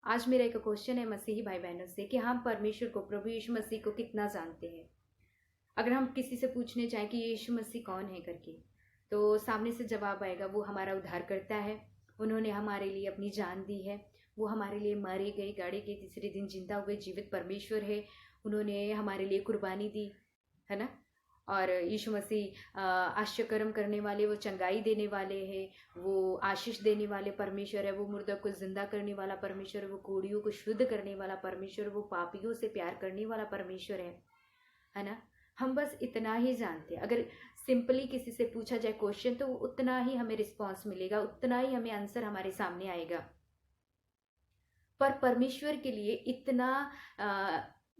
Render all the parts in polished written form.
आज मेरा एक क्वेश्चन है मसीही भाई बहनों से कि हम परमेश्वर को, प्रभु यीशु मसीह को कितना जानते हैं। अगर हम किसी से पूछने चाहें कि यीशु मसीह कौन है करके, तो सामने से जवाब आएगा, वो हमारा उद्धार करता है, उन्होंने हमारे लिए अपनी जान दी है, वो हमारे लिए मारे गए, गाड़े के तीसरे दिन जिंदा हुए जीवित परमेश्वर है, उन्होंने हमारे लिए कुर्बानी दी, है ना। और यीशु मसीह आश्चर्यकर्म करने वाले, वो चंगाई देने वाले हैं, वो आशीष देने वाले परमेश्वर है, वो मुर्दा को जिंदा करने वाला परमेश्वर है, वो कोड़ियों को शुद्ध करने वाला परमेश्वर, वो पापियों से प्यार करने वाला परमेश्वर है ना। हम बस इतना ही जानते हैं। अगर सिंपली किसी से पूछा जाए क्वेश्चन, तो उतना ही हमें रिस्पॉन्स मिलेगा, उतना ही हमें आंसर हमारे सामने आएगा। पर परमेश्वर के लिए इतना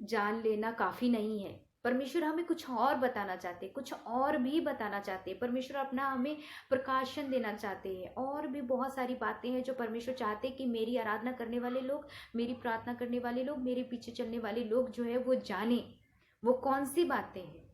जान लेना काफी नहीं है। परमेश्वर हमें कुछ और बताना चाहते हैं, कुछ और भी बताना चाहते हैं। परमेश्वर अपना हमें प्रकाशन देना चाहते हैं। और भी बहुत सारी बातें हैं जो परमेश्वर चाहते हैं कि मेरी आराधना करने वाले लोग, मेरी प्रार्थना करने वाले लोग, मेरे पीछे चलने वाले लोग जो है वो जाने वो कौन सी बातें हैं।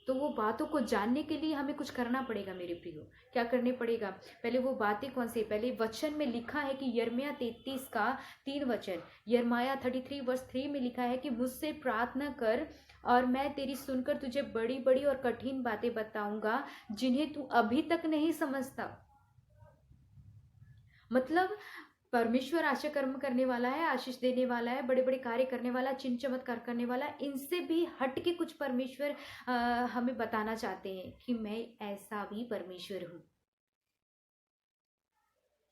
तो वो बातों को जानने के लिए हमें कुछ करना पड़ेगा मेरे प्रियो। क्या करने पड़ेगा? पहले वो बातें कौन सी? पहले वचन में लिखा है कि यिर्मयाह 33 का 3 वचन, यिर्मयाह 33 वर्ष 3 में लिखा है कि मुझसे प्रार्थना कर और मैं तेरी सुनकर तुझे बड़ी बड़ी और कठिन बातें बताऊंगा जिन्हें तू अभी तक नहीं समझता। मतलब परमेश्वर आशा कर्म करने वाला है, आशीष देने वाला है, बड़े बड़े कार्य करने वाला, चिन्ह चमत्कार करने वाला। इनसे भी हट के कुछ परमेश्वर हमें बताना चाहते हैं कि मैं ऐसा भी परमेश्वर हूं।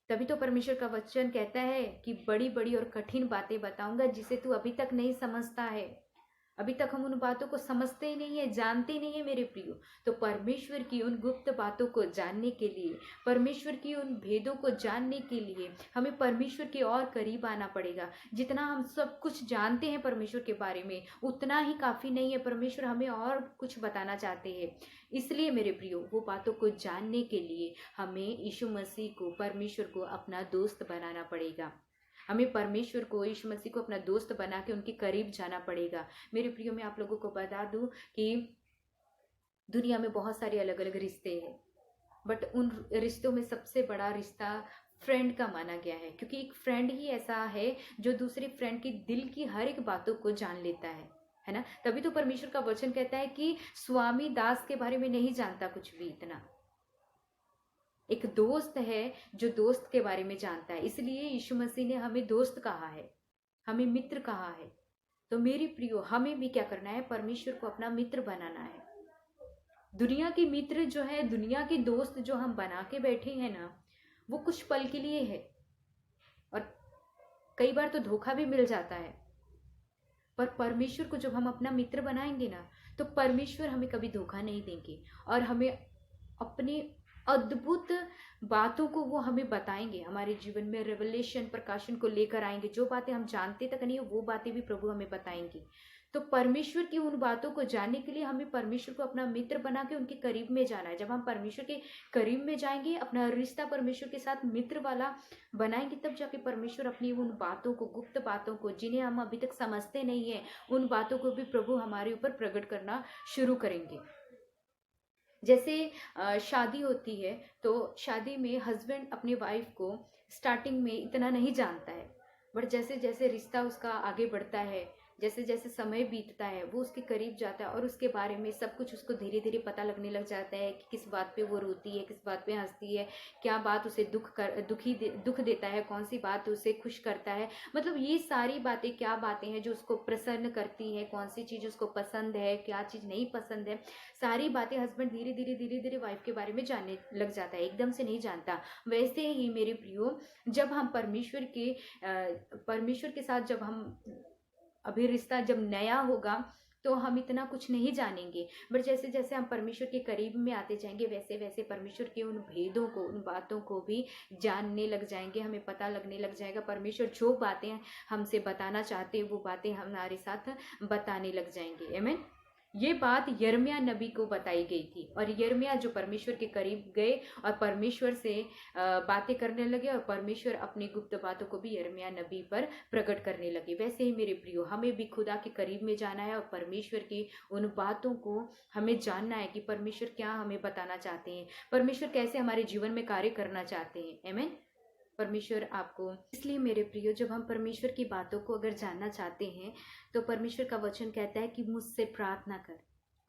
तभी तो परमेश्वर का वचन कहता है कि बड़ी बड़ी और कठिन बातें बताऊंगा जिसे तू अभी तक नहीं समझता है। अभी तक हम उन बातों को समझते ही नहीं है, जानते ही नहीं है मेरे प्रियो। तो परमेश्वर की उन गुप्त बातों को जानने के लिए, परमेश्वर की उन भेदों को जानने के लिए हमें परमेश्वर के और करीब आना पड़ेगा। जितना हम सब कुछ जानते हैं परमेश्वर के बारे में, उतना ही काफी नहीं है। परमेश्वर हमें और कुछ बताना चाहते हैं। इसलिए मेरे प्रियो, वो बातों को जानने के लिए हमें यीशु मसीह को, परमेश्वर को अपना दोस्त बनाना पड़ेगा। हमें परमेश्वर को, यीशु मसीह को अपना दोस्त बना के उनके करीब जाना पड़ेगा। मेरे प्रियो, मैं आप लोगों को बता दूं कि दुनिया में बहुत सारे अलग अलग रिश्ते हैं, बट उन रिश्तों में सबसे बड़ा रिश्ता फ्रेंड का माना गया है। क्योंकि एक फ्रेंड ही ऐसा है जो दूसरे फ्रेंड की दिल की हर एक बातों को जान लेता है ना। तभी तो परमेश्वर का वचन कहता है कि स्वामी दास के बारे में नहीं जानता कुछ भी इतना। एक दोस्त है जो दोस्त के बारे में जानता है। इसलिए यीशु मसीह ने हमें दोस्त कहा है, हमें मित्र कहा है। तो मेरी प्रियो, हमें भी क्या करना है? परमेश्वर को अपना मित्र बनाना है। दुनिया के मित्र जो है, दुनिया के दोस्त जो हम बना के बैठे हैं ना, वो कुछ पल के लिए है और कई बार तो धोखा भी मिल जाता है। पर परमेश्वर को जब हम अपना मित्र बनाएंगे ना, तो परमेश्वर हमें कभी धोखा नहीं देंगे और हमें अपने अद्भुत बातों को वो हमें बताएंगे। हमारे जीवन में रेवलेशन, प्रकाशन को लेकर आएंगे। जो बातें हम जानते तक नहीं है, वो बातें भी प्रभु हमें बताएंगे। तो परमेश्वर की उन बातों को जानने के लिए हमें परमेश्वर को अपना मित्र बना के उनके करीब में जाना है। जब हम परमेश्वर के करीब में जाएंगे, अपना रिश्ता परमेश्वर के साथ मित्र वाला बनाएंगे, तब जाके परमेश्वर अपनी उन बातों को, गुप्त बातों को, जिन्हें हम अभी तक समझते नहीं है, उन बातों को भी प्रभु हमारे ऊपर प्रकट करना शुरू करेंगे। जैसे शादी होती है, तो शादी में हस्बैंड अपनी वाइफ को स्टार्टिंग में इतना नहीं जानता है, बट जैसे जैसे रिश्ता उसका आगे बढ़ता है, जैसे जैसे समय बीतता है, वो उसके करीब जाता है और उसके बारे में सब कुछ उसको धीरे धीरे पता लगने लग जाता है कि किस बात पे वो रोती है, किस बात पे हंसती है, क्या बात उसे दुख देता है, कौन सी बात उसे खुश करता है। मतलब ये सारी बातें, क्या बातें हैं जो उसको प्रसन्न करती है, कौन सी चीज़ उसको पसंद है, क्या चीज़ नहीं पसंद है, सारी बातें हस्बैंड धीरे धीरे धीरे धीरे वाइफ के बारे में जानने लग जाता है, एकदम से नहीं जानता। वैसे ही मेरे प्रियो, जब हम परमेश्वर के साथ जब हम अभी रिश्ता जब नया होगा, तो हम इतना कुछ नहीं जानेंगे। बट जैसे जैसे हम परमेश्वर के करीब में आते जाएंगे, वैसे वैसे परमेश्वर के उन भेदों को, उन बातों को भी जानने लग जाएंगे, हमें पता लगने लग जाएगा। परमेश्वर जो बातें हमसे बताना चाहते हैं, वो बातें हमारे साथ बताने लग जाएंगे। आमीन। ये बात यिर्मयाह नबी को बताई गई थी, और यिर्मयाह जो परमेश्वर के करीब गए और परमेश्वर से बातें करने लगे, और परमेश्वर अपनी गुप्त बातों को भी यिर्मयाह नबी पर प्रकट करने लगे। वैसे ही मेरे प्रियो, हमें भी खुदा के करीब में जाना है और परमेश्वर की उन बातों को हमें जानना है कि परमेश्वर क्या हमें बताना चाहते हैं, परमेश्वर कैसे हमारे जीवन में कार्य करना चाहते हैं। आमीन। परमेश्वर आपको, इसलिए मेरे प्रियो, जब हम परमेश्वर की बातों को अगर जानना चाहते हैं तो परमेश्वर का वचन कहता है कि मुझसे प्रार्थना कर।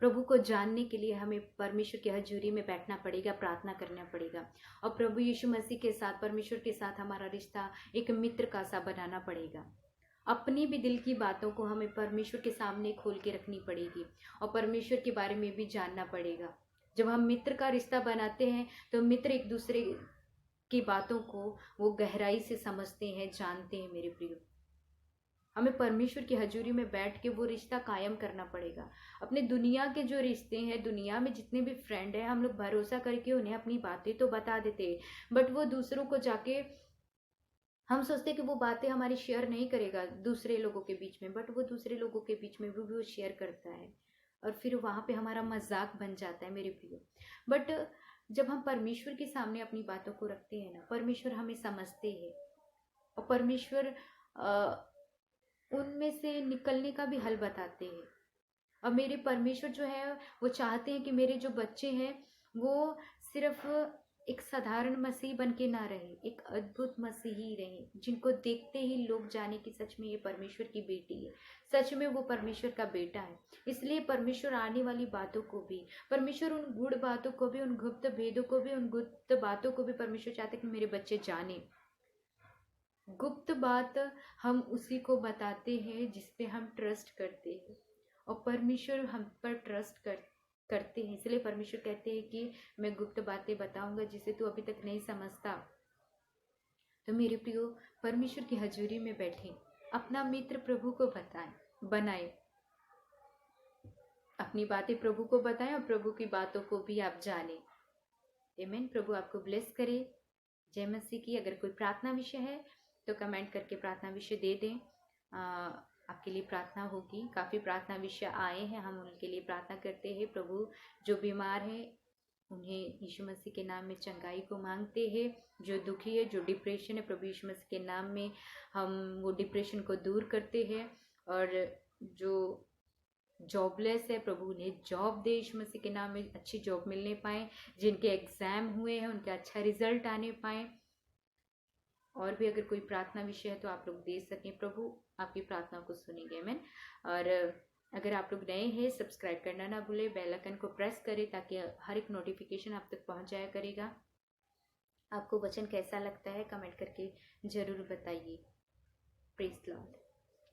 प्रभु को जानने के लिए हमें परमेश्वर की हजूरी में बैठना पड़ेगा, प्रार्थना करना पड़ेगा, और प्रभु यीशु मसीह के साथ, परमेश्वर के साथ हमारा रिश्ता एक मित्र का सा बनाना पड़ेगा। अपनी भी दिल की बातों को हमें परमेश्वर के सामने खोल के रखनी पड़ेगी और परमेश्वर के बारे में भी जानना पड़ेगा। जब हम मित्र का रिश्ता बनाते हैं तो मित्र एक दूसरे की बातों को वो गहराई से समझते हैं, जानते हैं। मेरे प्रियो, हमें परमेश्वर की हजूरी में बैठ के वो रिश्ता कायम करना पड़ेगा। अपने दुनिया के जो रिश्ते हैं, दुनिया में जितने भी फ्रेंड हैं, हम लोग भरोसा करके उन्हें अपनी बातें तो बता देते हैं, बट वो दूसरों को जाके हम सोचते हैं कि वो बातें हमारी शेयर नहीं करेगा दूसरे लोगों के बीच में, बट वो दूसरे लोगों के बीच में भी वो शेयर करता है और फिर वहाँ पे हमारा मजाक बन जाता है। मेरे प्रियो, बट जब हम परमेश्वर के सामने अपनी बातों को रखते हैं ना, परमेश्वर हमें समझते हैं और परमेश्वर उनमें से निकलने का भी हल बताते हैं। और मेरे परमेश्वर जो है वो चाहते हैं कि मेरे जो बच्चे हैं वो सिर्फ एक साधारण मसीह बन के ना रहे, एक अद्भुत मसीही रहे, जिनको देखते ही लोग जाने कि सच में ये परमेश्वर की बेटी है, सच में वो परमेश्वर का बेटा है। इसलिए परमेश्वर आने वाली बातों को भी, परमेश्वर उन गूढ़ बातों को भी, उन गुप्त भेदों को भी, उन गुप्त बातों को भी परमेश्वर चाहते कि मेरे बच्चे जाने। गुप्त बात हम उसी को बताते हैं जिस पे हम ट्रस्ट करते हैं, और परमेश्वर हम पर ट्रस्ट करते हैं। इसलिए परमेश्वर कहते हैं कि मैं गुप्त बातें बताऊंगा जिसे तू अभी तक नहीं समझता। तो मेरे प्रियो, परमेश्वर की हजूरी में बैठे, अपना मित्र प्रभु को बनाए, अपनी बातें प्रभु को बताएं और प्रभु की बातों को भी आप जाने। आमीन। प्रभु आपको ब्लेस करे। जय मसीह की। अगर कोई प्रार्थना विषय है तो कमेंट करके प्रार्थना विषय दे दें, आपके लिए प्रार्थना होगी। काफ़ी प्रार्थना विषय आए हैं, हम उनके लिए प्रार्थना करते हैं। प्रभु जो बीमार है उन्हें यीशु मसीह के नाम में चंगाई को मांगते हैं। जो दुखी है, जो डिप्रेशन है, प्रभु यीशु मसीह के नाम में हम वो डिप्रेशन को दूर करते हैं। और जो जॉबलेस है, प्रभु उन्हें जॉब दे यीशु मसीह के नाम में, अच्छी जॉब मिलने पाए। जिनके एग्जाम हुए हैं उनके अच्छा रिजल्ट आने पाए। और भी अगर कोई प्रार्थना विषय है तो आप लोग दे सकें, प्रभु आपकी प्रार्थना को सुनेंगे। आमीन। और अगर आप लोग नए हैं, सब्सक्राइब करना ना भूले, बेल आइकन को प्रेस करें ताकि हर एक नोटिफिकेशन आप तक पहुंच जाया करेगा। आपको वचन कैसा लगता है कमेंट करके जरूर बताइए। Praise Lord.